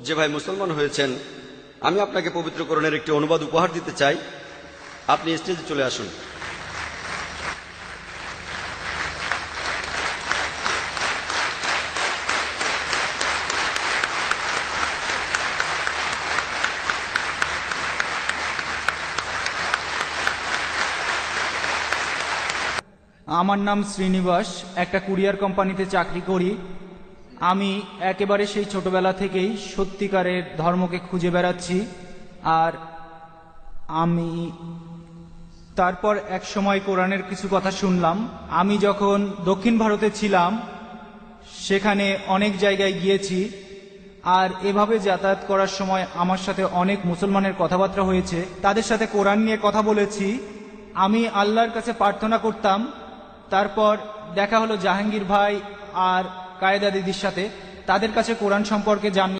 যে ভাই মুসলমান হয়েছেন, আমি আপনাকে পবিত্র কোরআনের একটি অনুবাদ উপহার দিতে চাই। আপনি স্টেজে চলে আসুন। আমার নাম শ্রীনিবাস, একটা কুরিয়ার কোম্পানিতে চাকরি করি। আমি একেবারে সেই ছোটবেলা থেকেই সত্যিকারের ধর্মকে খুঁজে বেড়াচ্ছি। আর আমি তারপর এক সময় কোরআনের কিছু কথা শুনলাম। আমি যখন দক্ষিণ ভারতে ছিলাম সেখানে অনেক জায়গায় গিয়েছি, আর এভাবে যাতায়াত করার সময় আমার সাথে অনেক মুসলমানের কথাবার্তা হয়েছে, তাদের সাথে কোরআন নিয়ে কথা বলেছি। আমি আল্লাহর কাছে প্রার্থনা করতাম। তারপর দেখা হলো জাহাঙ্গীর ভাই আর কায়েদা দিদির সাথে, তাদের কাছে কোরআন সম্পর্কে জানলাম।